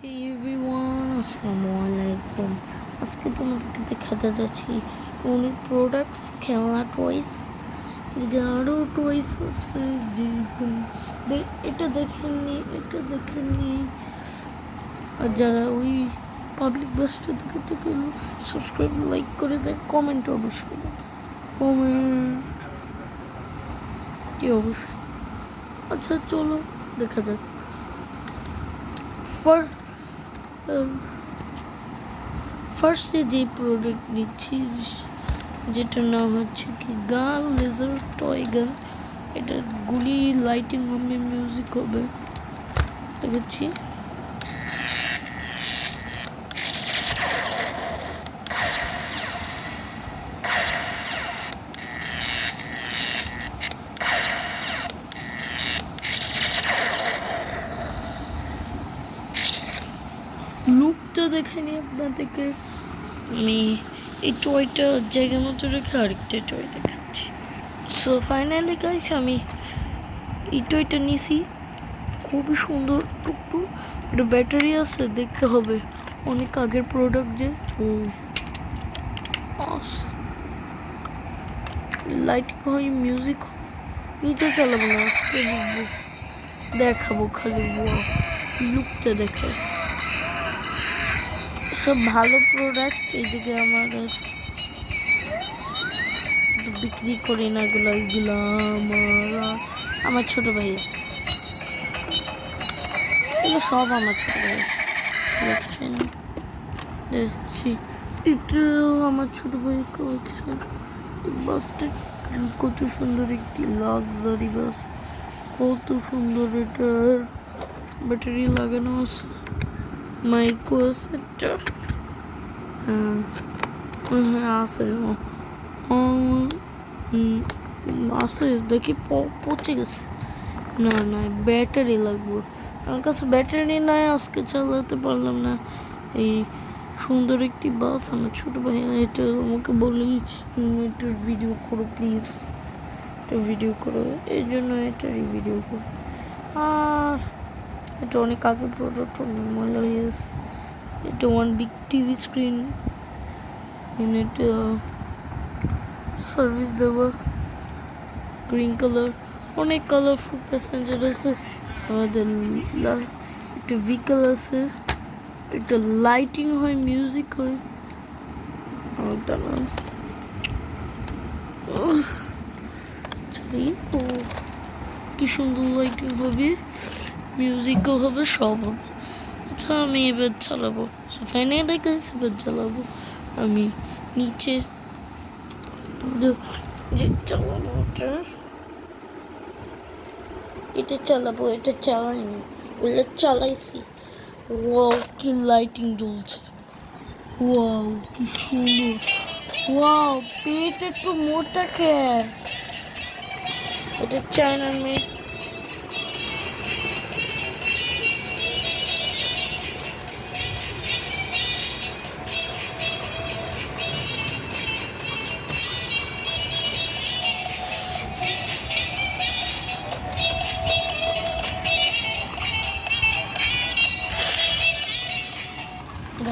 Hey everyone, আসসালামু আলাইকুম। আজকে তোমাদেরকে দেখাতে যাচ্ছি অনেক প্রোডাক্টস, খেলনা টয়েস। এদিকে আরও টয়েস আছে যেরকম এটা দেখেননি। আর যারা ওই পাবলিক বাসটা থেকে সাবস্ক্রাইব লাইক করে দেয়, কমেন্ট অবশ্যই কমেন্ট কি অবশ্যই। আচ্ছা চলো দেখা যাক। ফার্স্টে যে প্রোডাক্ট নিচ্ছি যেটার নাম হচ্ছে কি গান লেজার টয় গান। এটার গুলি লাইটিং হবে, মিউজিক হবে। দেখাচ্ছি লুকটা দেখেনি আপনাদেরকে। আমি এই টয়টা জায়গা মতো রেখে আরেকটা টয় দেখাচ্ছি। সো ফাইনালি গাইস, আমি এই টয়টা নিছি, খুবই সুন্দর টুকটু। এটা ব্যাটারি আছে, দেখতে হবে অনেক আগের প্রোডাক্ট যে। লাইটিং হয়, মিউজিক হয়। নিচে চালাবো না আজকে, দেখাবো খালি লুকটা দেখায়। সব ভালো প্রোডাক্ট। এইদিকে আমাদের বিক্রি করি না এগুলো আমার ছোট ভাই। এগুলো সব আমার ছোট ভাই। দেখছেন, দেখছি এটাও আমার ছোট ভাই কালেকশন। বাসটা কত সুন্দর, একটি লাক্সারি বাস, কত সুন্দর। এটার ব্যাটারি লাগানো আছে, মাইকও আছে। এটা হ্যাঁ আছে, আছে দেখি পচে গেছে। না ব্যাটারি লাগবে, আমার কাছে ব্যাটারি নাই, আজকে চালাতে পারলাম না। এই সুন্দর একটি বাস আমার ছোট ভাই এটা আমাকে বলি এটার ভিডিও করো প্লিজ, এটা ভিডিও করো, এই জন্য এটারই ভিডিও করো। আর এটা অনেক আগে প্রোডাক্ট, অনেক ময়লা হয়ে গেছে। এটা ওয়ান বিগ টিভি স্ক্রিন, এটা সার্ভিস দেওয়া, গ্রিন কালার, অনেক কালারফুল প্যাসেঞ্জার আছে। আমাদের একটা ভিকেল আছে, এটা লাইটিং হয়, মিউজিক হয়। কি সুন্দর লাইটিং হবে, মিউজিকও হবে, সব হবে। আচ্ছা আমি এবার চালাবো, ফ্যানে রেখেছি, এবার চালাবো আমি নিচে যে চালাবো। এটা চালাবো, এটা চালাইনি, ওগুলো চালাইছি। ওয়াও কি লাইটিং জ্বলছে, ওয়াও কি সুন্দর। ওয়াও পেট একটু মোটা খেয়ে, এটা চায়নার মেড।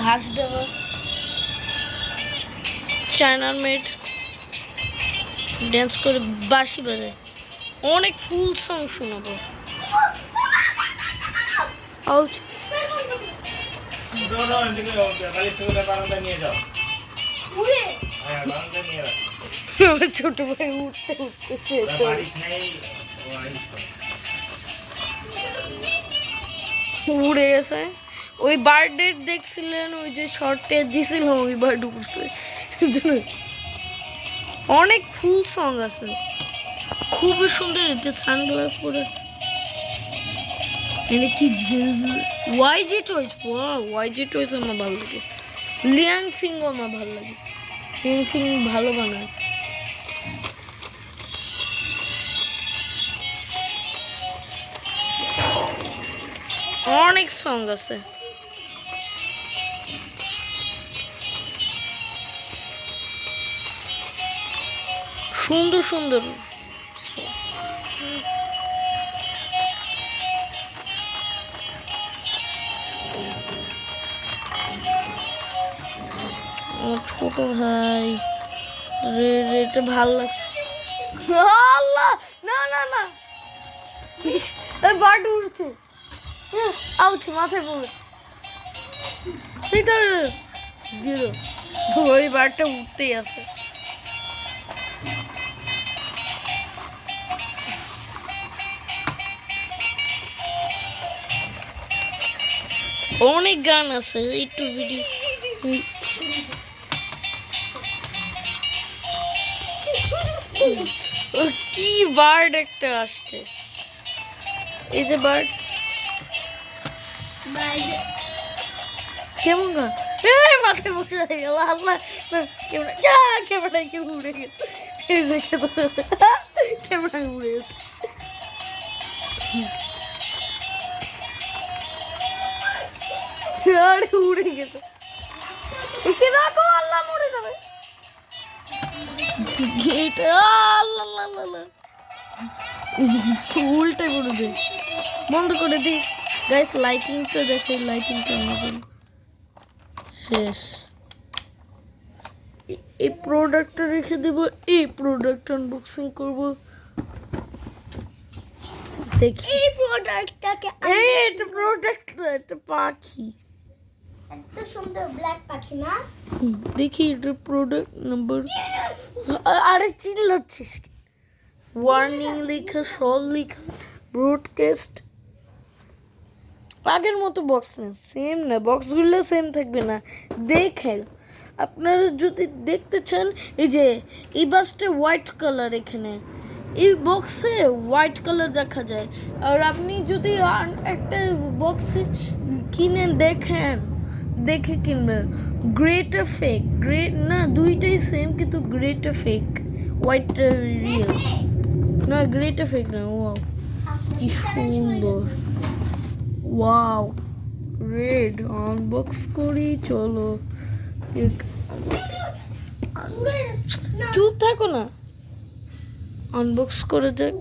ঘাস দেওয়া, চায়নার মেড, ড্যান্স করে বাঁশি বাজায়, অনেক ফুল সং শোনাবো। ছোট ভাই উঠতে উড়ে গেছে। ওই বার্থডে দেখছিলেন, ওই যে শর্টে দিছিল, ওই বার্ড উঠছে। অনেক ফুল সং আছে, খুবই সুন্দর। এটা সানগ্লাস পরে, এটা কি ওয়াইজি টয়েস। ওয়াইজি টয়েস আমার ভালো লাগে, লিয়াং ফিংও আমার ভালো লাগে। লিয়াং ফিং ভালো বানায়। অনেক সং আছে, সুন্দর সুন্দর। আমার ছোট ভাই এটা ভাল লাগছে। আল্লাহ, না না না, বার্ড উড়ছে, আউছে মাথায় পড়ে। ওই বারটা উঠতেই আছে। অনেক গান আছে, একটু ভিডিও। কি বার্ড একটা আসছে, এই যে বার্ড কেমন গান, মাথায় বসে গেল। আল্লাহ, ক্যামেরা কি উড়ে গেল, ক্যামেরা উড়ে গেছে। আরে উড়ে গেছে, একে রাখো, আল্লাহ মরে যাবে। গেট আল্লাহ, উল্টে করে দে, বন্ধ করে দি। গাইস লাইটিংটা দেখে, লাইটিংটা আমাদের শেষ। এই প্রোডাক্টটা রেখে দেব, এই প্রোডাক্ট আনবক্সিং করব। দেখি এই প্রোডাক্টটাকে, এটা প্রোডাক্ট, এটা পাখি, এত সুন্দর ব্ল্যাক পাখি না। দেখি এটা প্রোডাক্ট নাম্বার। আরে চিল্লাচ্ছিস, ওয়ার্নিং লেখা, সল লেখা, ব্রডকাস্ট। আগের মতো বক্স না, সেম না, বক্সগুলো সেম থাকবে না। দেখেন আপনারা যদি দেখতে চান, এই যে এই বাসটা হোয়াইট কালার, এখানে এই বক্সে হোয়াইট কালার দেখা যায়। আর আপনি যদি একটা বক্সে কিনেন, দেখেন দেখে কিনবেন। গ্রেটা ফেক, গ্রে না, দুইটাই সেম কিন্তু গ্রেটা ফেক, হোয়াইটটা রিয়েল না, গ্রেটা ফেক না। ওয়াও কি সুন্দর, ওয়াও রেড। আনবক্স করি চলো। চুপ থাকো না, আনবক্স করে যাক।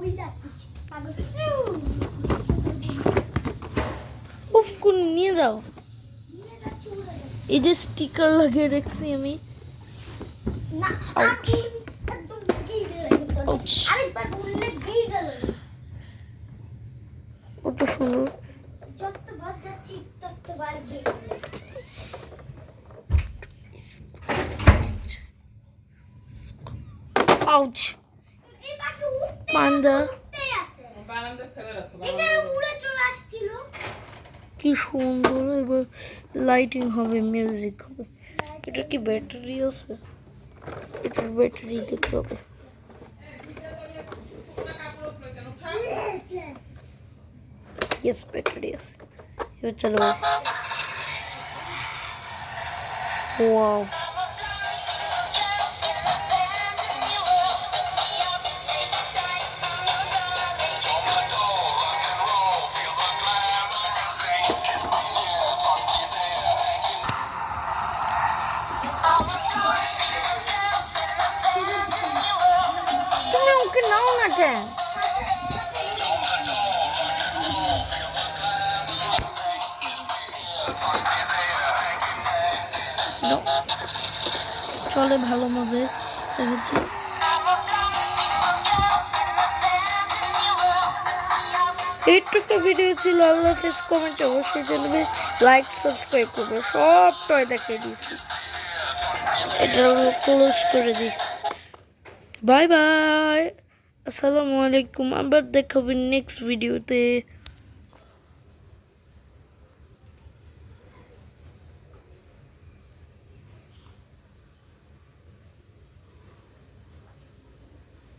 উফ, কোন নিয়ে যাও। এই যে স্টিকার লাগিয়ে রাখছি আমি। কত সুন্দর, আউচ, পান্ডা কি সুন্দর। এবার লাইটিং হবে, মিউজিক হবে। এটা কি ব্যাটারি আছে? এটার ব্যাটারি দেখতে হবে। ইয়েস, ব্যাটারি আছে। এবার চলো। ওয়াও, তুমি ওকে নাও না কেন? চলে ভালো মজা দেখেছি। এইটুকু ভিডিও ছিল। আল্লাহ হাফেজ। কমেন্টে অবশ্যই জানাবে, লাইক সাবস্ক্রাইব করবে। সব টয় দেখিয়ে দিয়েছি, এটা ক্লোজ করে দিই। বাই বাই, আসসালামু আলাইকুম। আবার দেখাবেন নেক্সট ভিডিওতে।